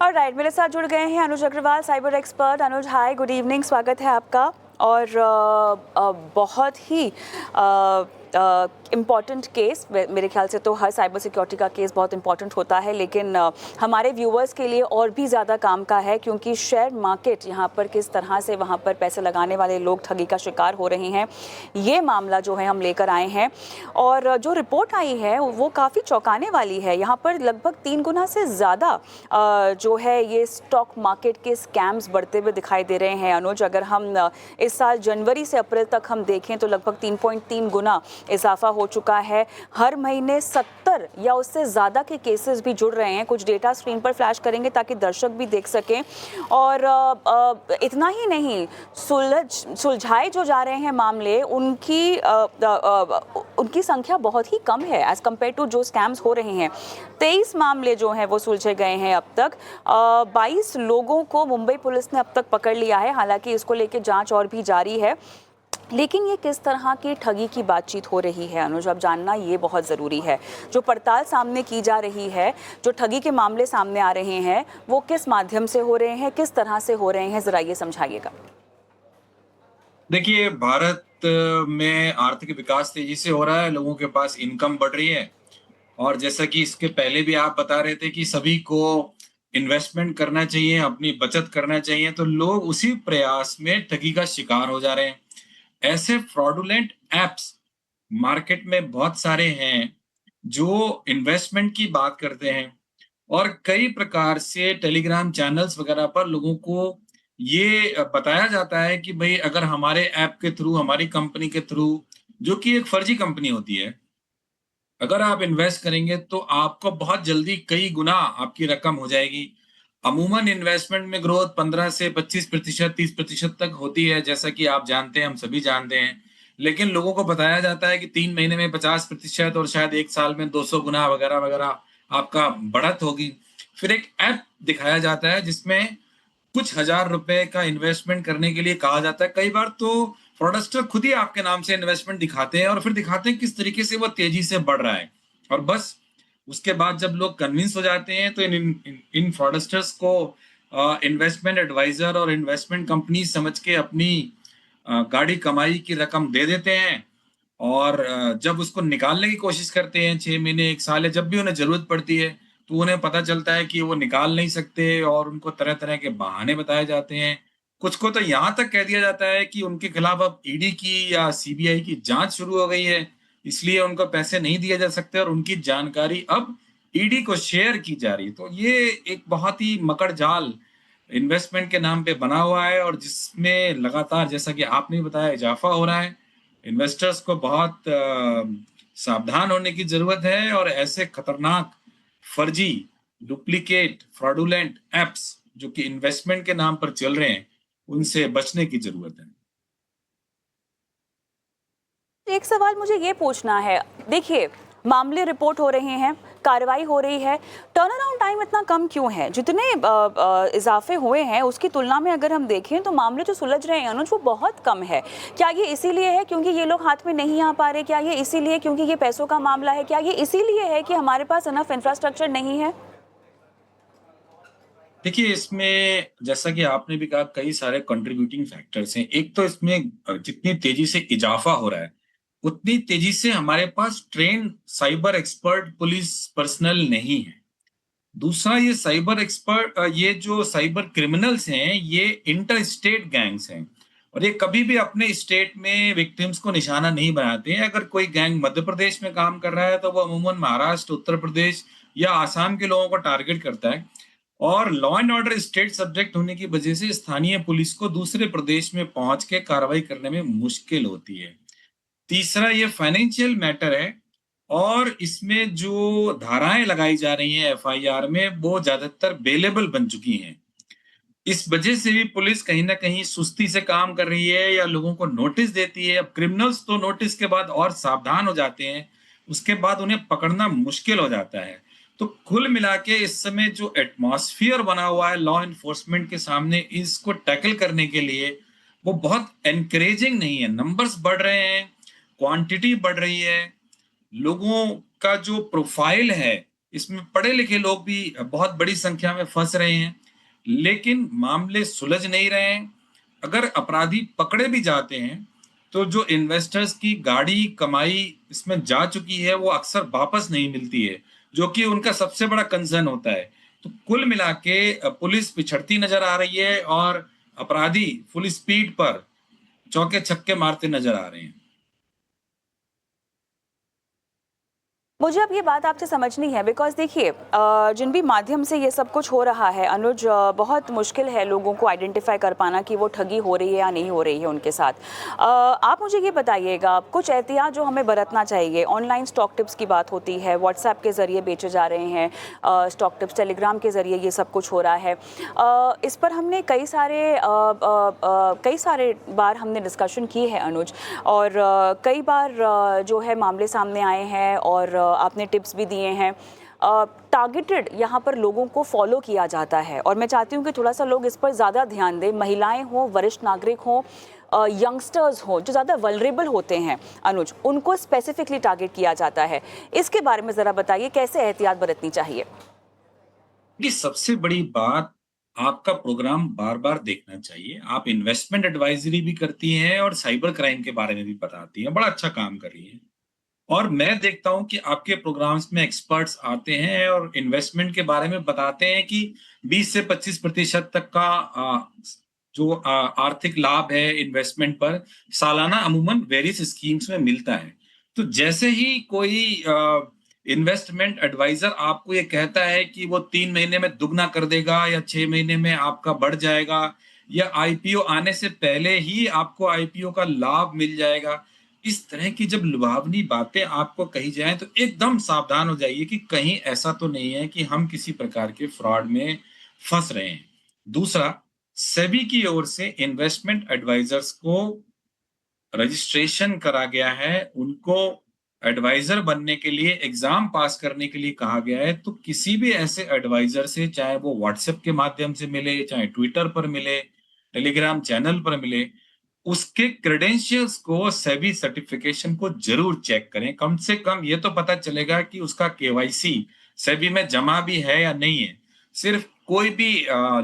Alright, मेरे साथ जुड़ गए हैं अनुज अग्रवाल, साइबर एक्सपर्ट। अनुज, हाय, गुड इवनिंग, स्वागत है आपका। और बहुत ही इम्पॉर्टेंट केस, मेरे ख्याल से तो हर साइबर सिक्योरिटी का केस बहुत इंपॉर्टेंट होता है, लेकिन हमारे व्यूअर्स के लिए और भी ज़्यादा काम का है, क्योंकि शेयर मार्केट यहाँ पर किस तरह से वहाँ पर पैसे लगाने वाले लोग ठगी का शिकार हो रहे हैं, ये मामला जो है हम लेकर आए हैं। और जो रिपोर्ट आई है वो काफ़ी चौंकाने वाली है। यहाँ पर लगभग 3 गुना से ज़्यादा जो है ये स्टॉक मार्केट के स्कैम्स बढ़ते हुए दिखाई दे रहे हैं। अनुज, अगर हम इस साल जनवरी से अप्रैल तक हम देखें तो लगभग 3.3 गुना इजाफा हो चुका है। हर महीने 70 या उससे ज़्यादा के केसेस भी जुड़ रहे हैं। कुछ डेटा स्क्रीन पर फ्लैश करेंगे ताकि दर्शक भी देख सकें। और इतना ही नहीं, सुलझाए जो जा रहे हैं मामले, उनकी संख्या बहुत ही कम है एज़ कम्पेयर टू जो स्कैम्स हो रहे हैं। 23 मामले जो हैं वो सुलझे गए हैं अब तक। 22 लोगों को मुंबई पुलिस ने अब तक पकड़ लिया है। हालांकि इसको लेकर जांच और भी जारी है। लेकिन ये किस तरह की ठगी की बातचीत हो रही है अनुज, अब जानना ये बहुत ज़रूरी है। जो पड़ताल सामने की जा रही है, जो ठगी के मामले सामने आ रहे हैं, वो किस माध्यम से हो रहे हैं, किस तरह से हो रहे हैं, ज़रा ये समझाइएगा। देखिए, भारत में आर्थिक विकास तेजी से हो रहा है, लोगों के पास इनकम बढ़ रही है। और जैसा कि इसके पहले भी आप बता रहे थे कि सभी को इन्वेस्टमेंट करना चाहिए, अपनी बचत करना चाहिए, तो लोग उसी प्रयास में ठगी का शिकार हो जा रहे हैं। ऐसे फ्रॉडुलेंट एप्स मार्केट में बहुत सारे हैं जो इन्वेस्टमेंट की बात करते हैं, और कई प्रकार से टेलीग्राम चैनल्स वगैरह पर लोगों को ये बताया जाता है कि भाई अगर हमारे ऐप के थ्रू, हमारी कंपनी के थ्रू, जो कि एक फर्जी कंपनी होती है, अगर आप इन्वेस्ट करेंगे तो आपको बहुत जल्दी कई गुना आपकी रकम हो जाएगी। अमूमन इन्वेस्टमेंट में ग्रोथ 15 से 25%, 30% तक होती है, जैसा कि आप जानते हैं, हम सभी जानते हैं। लेकिन लोगों को बताया जाता है कि 3 महीने में 50% और शायद 1 साल में 200 गुना वगैरह वगैरह आपका बढ़त होगी। फिर एक ऐप दिखाया जाता है जिसमें कुछ हजार रुपए का इन्वेस्टमेंट करने के लिए कहा जाता है। कई बार तो फ्रॉडस्टर खुद ही आपके नाम से इन्वेस्टमेंट दिखाते हैं और फिर दिखाते हैं किस तरीके से वो तेजी से बढ़ रहा है। और बस उसके बाद जब लोग कन्विंस हो जाते हैं तो इन फ्रॉडस्टर्स को इन्वेस्टमेंट एडवाइजर और इन्वेस्टमेंट कंपनी समझ के अपनी गाड़ी कमाई की रकम दे देते हैं। और जब उसको निकालने की कोशिश करते हैं 6 महीने 1 साल, या जब भी उन्हें जरूरत पड़ती है, तो उन्हें पता चलता है कि वो निकाल नहीं सकते और उनको तरह तरह के बहाने बताए जाते हैं। कुछ को तो यहाँ तक कह दिया जाता है कि उनके खिलाफ अब ईडी की या सीबीआई की जांच शुरू हो गई है, इसलिए उनको पैसे नहीं दिए जा सकते और उनकी जानकारी अब ईडी को शेयर की जा रही है। तो ये एक बहुत ही मकड़ जाल इन्वेस्टमेंट के नाम पे बना हुआ है, और जिसमें लगातार, जैसा कि आपने भी बताया, इजाफा हो रहा है। इन्वेस्टर्स को बहुत सावधान होने की जरूरत है, और ऐसे खतरनाक फर्जी, डुप्लीकेट, फ्रॉडुलेंट एप्स जो कि इन्वेस्टमेंट के नाम पर चल रहे हैं, उनसे बचने की जरूरत है। एक सवाल मुझे ये पूछना है, देखिए, मामले रिपोर्ट हो रहे हैं, कार्रवाई हो रही है, टर्न अराउंड टाइम इतना कम क्यों है? जितने इजाफे हुए हैं उसकी तुलना में अगर हम देखें तो मामले जो सुलझ रहे हैं अनुज, वो बहुत कम है। क्या ये इसीलिए है क्योंकि ये लोग हाथ में नहीं आ पा रहे? क्या ये इसीलिए क्योंकि ये पैसों का मामला है? क्या ये इसीलिए है कि हमारे पास इनफ इंफ्रास्ट्रक्चर नहीं है? देखिए, इसमें जैसा कि आपने भी कहा, कई सारे कंट्रीब्यूटिंग फैक्टर्स हैं। एक तो इसमें जितनी तेजी से इजाफा हो रहा है, उतनी तेजी से हमारे पास trained cyber expert police personnel नहीं है। दूसरा, ये साइबर एक्सपर्ट, ये जो साइबर क्रिमिनल्स हैं, ये इंटर स्टेट गैंग्स हैं, और ये कभी भी अपने स्टेट में विक्टिम्स को निशाना नहीं बनाते हैं। अगर कोई गैंग मध्य प्रदेश में काम कर रहा है तो वो अमूमन महाराष्ट्र, उत्तर प्रदेश या आसाम के लोगों को टारगेट करता है, और law and order state subject होने की वजह से स्थानीय पुलिस को दूसरे प्रदेश में पहुंच के कार्रवाई करने में मुश्किल होती है। तीसरा, ये फाइनेंशियल मैटर है, और इसमें जो धाराएं लगाई जा रही हैं एफआईआर में, वो ज्यादातर बेलेबल बन चुकी हैं। इस वजह से भी पुलिस कहीं ना कहीं सुस्ती से काम कर रही है, या लोगों को नोटिस देती है। अब क्रिमिनल्स तो नोटिस के बाद और सावधान हो जाते हैं, उसके बाद उन्हें पकड़ना मुश्किल हो जाता है। तो कुल मिला के इस समय जो एटमॉस्फियर बना हुआ है लॉ एनफोर्समेंट के सामने इसको टैकल करने के लिए, वो बहुत एनकरेजिंग नहीं है। नंबर्स बढ़ रहे हैं, क्वांटिटी बढ़ रही है, लोगों का जो प्रोफाइल है इसमें पढ़े लिखे लोग भी बहुत बड़ी संख्या में फंस रहे हैं, लेकिन मामले सुलझ नहीं रहे हैं। अगर अपराधी पकड़े भी जाते हैं, तो जो इन्वेस्टर्स की गाड़ी कमाई इसमें जा चुकी है, वो अक्सर वापस नहीं मिलती है, जो कि उनका सबसे बड़ा कंसर्न होता है। तो कुल मिला के पुलिस पिछड़ती नजर आ रही है और अपराधी फुल स्पीड पर चौके छक्के मारते नजर आ रहे हैं। मुझे अब ये बात आपसे समझनी है बिकॉज़ देखिए जिन भी माध्यम से ये सब कुछ हो रहा है अनुज, बहुत मुश्किल है लोगों को आइडेंटिफाई कर पाना कि वो ठगी हो रही है या नहीं हो रही है उनके साथ। आप मुझे ये बताइएगा कुछ एहतियात जो हमें बरतना चाहिए। ऑनलाइन स्टॉक टिप्स की बात होती है, व्हाट्सएप के ज़रिए बेचे जा रहे हैं स्टॉक टिप्स, टेलीग्राम के ज़रिए ये सब कुछ हो रहा है। इस पर हमने कई सारे बार हमने डिस्कशन की है अनुज, और कई बार जो है मामले सामने आए हैं और आपने टिप्स भी दिए हैं। टारगेटेड यहाँ पर लोगों को फॉलो किया जाता है और मैं चाहती हूँ कि थोड़ा सा लोग इस पर ज़्यादा ध्यान दें। महिलाएं हों, वरिष्ठ नागरिक हों, यंगस्टर्स हों जो ज़्यादा वल्नरेबल होते हैं अनुज, उनको स्पेसिफिकली टारगेट किया जाता है। इसके बारे में ज़रा बताइए कैसे एहतियात बरतनी चाहिए। ये सबसे बड़ी बात, आपका प्रोग्राम बार-बार देखना चाहिए। आप इन्वेस्टमेंट एडवाइज़री भी करती हैं और साइबर क्राइम के बारे में भी बताती हैं, बड़ा अच्छा काम कर रही हैं। और मैं देखता हूँ कि आपके प्रोग्राम्स में एक्सपर्ट्स आते हैं और इन्वेस्टमेंट के बारे में बताते हैं कि 20 से 25% तक का जो आर्थिक लाभ है इन्वेस्टमेंट पर सालाना अमूमन वेरियस स्कीम्स में मिलता है। तो जैसे ही कोई इन्वेस्टमेंट एडवाइजर आपको ये कहता है कि वो 3 महीने में दुगना कर देगा या 6 महीने में आपका बढ़ जाएगा या आईपीओ आने से पहले ही आपको आईपीओ का लाभ मिल जाएगा, इस तरह की जब लुभावनी बातें आपको कही जाएँ तो एकदम सावधान हो जाइए कि कहीं ऐसा तो नहीं है कि हम किसी प्रकार के फ्रॉड में फँस रहे हैं। दूसरा, सेबी की ओर से इन्वेस्टमेंट एडवाइजर्स को रजिस्ट्रेशन करा गया है, उनको एडवाइजर बनने के लिए एग्ज़ाम पास करने के लिए कहा गया है। तो किसी भी ऐसे एडवाइजर से, चाहे वो व्हाट्सएप के माध्यम से मिले, चाहे ट्विटर पर मिले, टेलीग्राम चैनल पर मिले, उसके क्रेडेंशियल्स को, सेबी सर्टिफिकेशन को ज़रूर चेक करें। कम से कम ये तो पता चलेगा कि उसका केवाईसी सेबी में जमा भी है या नहीं है। सिर्फ़ कोई भी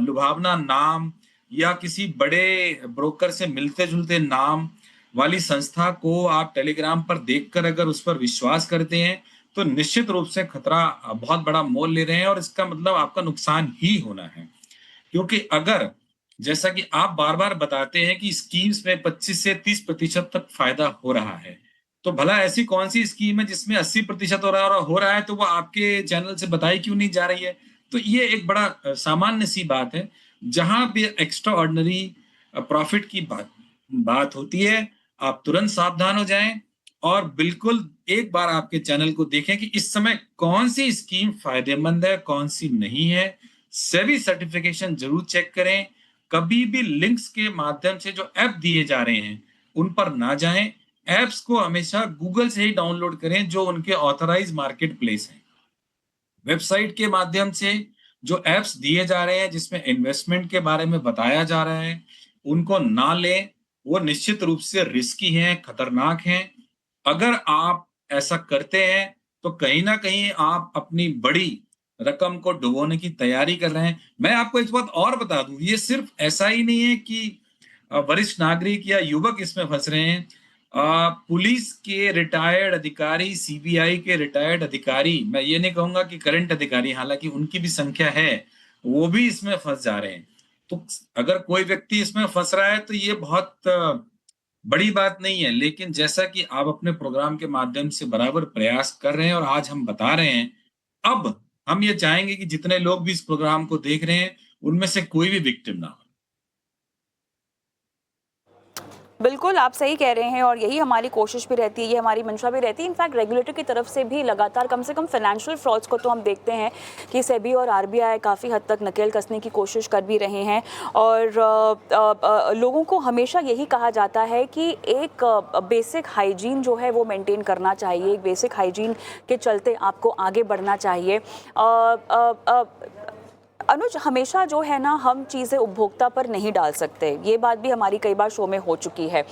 लुभावना नाम या किसी बड़े ब्रोकर से मिलते-जुलते नाम वाली संस्था को आप टेलीग्राम पर देखकर अगर उस पर विश्वास करते हैं, तो निश्चित रूप से खतरा बहुत बड़ा मोल ले रहे हैं और इसका मतलब आपका नुकसान ही होना है। क्योंकि अगर, जैसा कि आप बार-बार बताते हैं कि स्कीम्स में 25 से 30% तक फ़ायदा हो रहा है, तो भला ऐसी कौन-सी स्कीम है जिसमें 80% हो रहा है तो वो आपके चैनल से बताई क्यों नहीं जा रही है? तो ये एक बड़ा सामान्य-सी बात है। जहाँ भी एक्स्ट्रा ऑर्डिनरी प्रॉफ़िट की बात बात होती है, आप तुरंत सावधान हो जाएँ और बिल्कुल एक बार आपके चैनल को देखें कि इस समय कौन-सी स्कीम फ़ायदेमंद है, कौन-सी नहीं है। सेबी सर्टिफिकेशन ज़रूर चेक करें। कभी भी लिंक्स के माध्यम से जो ऐप दिए जा रहे हैं, उन पर ना जाएँ। ऐप्स को हमेशा गूगल से ही डाउनलोड करें जो उनके ऑथराइज़्ड मार्केट प्लेस हैं। वेबसाइट के माध्यम से जो ऐप्स दिए जा रहे हैं जिसमें इन्वेस्टमेंट के बारे में बताया जा रहा है, उनको ना लें। वो निश्चित रूप से रिस्की हैं, खतरनाक हैं। अगर आप ऐसा करते हैं, तो कहीं न कहीं आप अपनी बड़ी रकम को डुबोने की तैयारी कर रहे हैं। मैं आपको एक बात और बता दूँ, ये सिर्फ़ ऐसा ही नहीं है कि वरिष्ठ नागरिक या युवक इसमें फँस रहे हैं। पुलिस के रिटायर्ड अधिकारी, सीबीआई के रिटायर्ड अधिकारी, मैं ये नहीं कहूँगा कि करंट अधिकारी, हालाँकि उनकी भी संख्या है, वो भी इसमें फँस जा रहे हैं। तो अगर कोई व्यक्ति इसमें फँस रहा है तो ये बहुत बड़ी बात नहीं है, लेकिन जैसा कि आप अपने प्रोग्राम के माध्यम से बराबर प्रयास कर रहे हैं और आज हम बता रहे हैं, अब हम ये चाहेंगे कि जितने लोग भी इस प्रोग्राम को देख रहे हैं, उनमें से कोई भी विक्टिम ना हो। बिल्कुल, आप सही कह रहे हैं और यही हमारी कोशिश भी रहती है, ये हमारी मंशा भी रहती है। इनफैक्ट रेगुलेटर की तरफ से भी लगातार कम से कम फाइनेंशियल फ्रॉड्स को तो हम देखते हैं कि सेबी और आरबीआई काफ़ी हद तक नकेल कसने की कोशिश कर भी रहे हैं। और लोगों को हमेशा यही कहा जाता है कि एक बेसिक हाइजीन जो है वो मेंटेन करना चाहिए, एक बेसिक हाइजीन के चलते आपको आगे बढ़ना चाहिए। अनुज, हमेशा जो है ना हम चीज़ें उपभोक्ता पर नहीं डाल सकते, ये बात भी हमारी कई बार शो में हो चुकी है।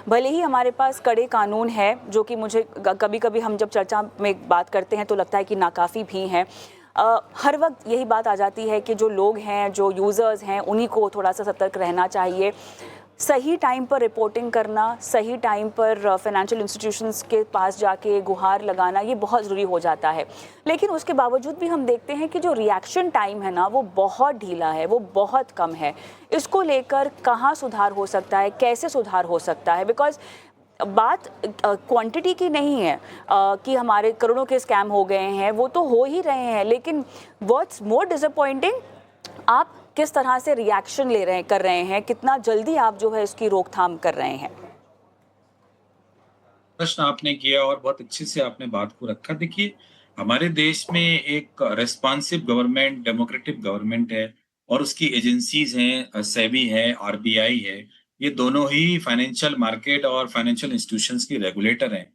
भले ही हमारे पास कड़े कानून हैं जो कि मुझे कभी कभी हम जब चर्चा में बात करते हैं तो लगता है कि नाकाफ़ी भी हैं, हर वक्त यही बात आ जाती है कि जो लोग हैं, जो यूज़र्स हैं, उन्हीं को थोड़ा सा सतर्क रहना चाहिए। सही टाइम पर रिपोर्टिंग करना, सही टाइम पर फाइनेंशियल इंस्टीट्यूशंस के पास जाके गुहार लगाना, ये बहुत ज़रूरी हो जाता है। लेकिन उसके बावजूद भी हम देखते हैं कि जो रिएक्शन टाइम है ना, वो बहुत ढीला है, वो बहुत कम है। इसको लेकर कहाँ सुधार हो सकता है, कैसे सुधार हो सकता है? बिकॉज बात क्वांटिटी की नहीं है कि हमारे करोड़ों के स्कैम हो गए हैं, वो तो हो ही रहे हैं, लेकिन व्हाट्स मोर डिसअपॉइंटिंग, आप किस तरह से रिएक्शन कर रहे हैं, कितना जल्दी आप जो है इसकी रोकथाम कर रहे हैं। प्रश्न आपने किया और बहुत अच्छे से आपने बात को रखा। देखिए, हमारे देश में एक रेस्पॉन्सिव गवर्नमेंट, डेमोक्रेटिक गवर्नमेंट है और उसकी एजेंसीज हैं, सेबी है, आरबीआई है। ये दोनों ही फाइनेंशियल मार्केट और फाइनेंशियल इंस्टीट्यूशंस की रेगुलेटर हैं।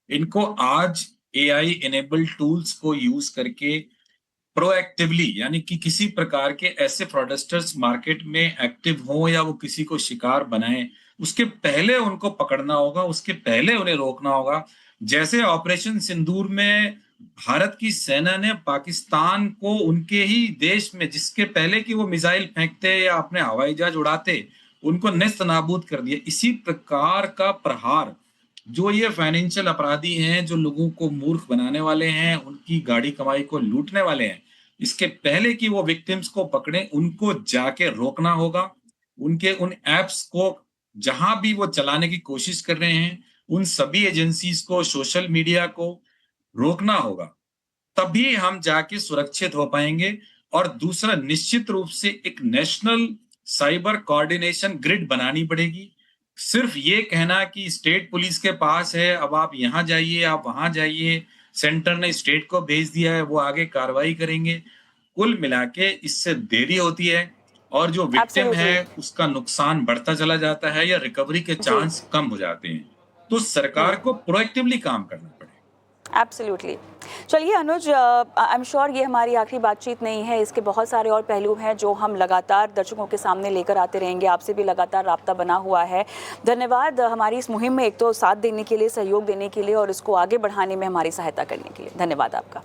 इनको आज एआई इनेबल्ड टूल्स को यूज करके प्रोएक्टिवली, यानी कि किसी प्रकार के ऐसे फ्रॉडस्टर्स मार्केट में एक्टिव हों या वो किसी को शिकार बनाएं, उसके पहले उनको पकड़ना होगा, उसके पहले उन्हें रोकना होगा। जैसे ऑपरेशन सिंदूर में भारत की सेना ने पाकिस्तान को उनके ही देश में, जिसके पहले कि वो मिसाइल फेंकते या अपने हवाई जहाज उड़ाते, उनको नेस्त नाबूद कर दिया। इसी प्रकार का प्रहार जो ये फाइनेंशियल अपराधी हैं, जो लोगों को मूर्ख बनाने वाले हैं, उनकी गाड़ी कमाई को लूटने वाले हैं, इसके पहले कि वो विक्टिम्स को पकड़ें, उनको जाके रोकना होगा। उनके उन एप्स को जहां भी वो चलाने की कोशिश कर रहे हैं, उन सभी एजेंसीज को, सोशल मीडिया को रोकना होगा। तभी हम जाके सुरक्षित हो पाएंगे। और दूसरा, निश्चित रूप से एक नेशनल साइबर कोऑर्डिनेशन ग्रिड बनानी पड़ेगी। सिर्फ ये कहना कि स्टेट पुलिस के पास है, अब आप यहाँ जाइए, आप वहां जाइए, सेंटर ने स्टेट को भेज दिया है, वो आगे कार्रवाई करेंगे, कुल मिला के इससे देरी होती है और जो विक्टिम है एब्सोल्युटली। उसका नुकसान बढ़ता चला जाता है या रिकवरी के जी। चांस कम हो जाते हैं। तो सरकार को प्रोएक्टिवली काम करना पड़ेगा। एब्सोल्युटली। चलिए अनुज, आई एम श्योर ये हमारी आखिरी बातचीत नहीं है, इसके बहुत सारे और पहलू हैं जो हम लगातार दर्शकों के सामने लेकर आते रहेंगे। आपसे भी लगातार राब्ता बना हुआ है। धन्यवाद हमारी इस मुहिम में एक तो साथ देने के लिए, सहयोग देने के लिए और इसको आगे बढ़ाने में हमारी सहायता करने के लिए। धन्यवाद आपका।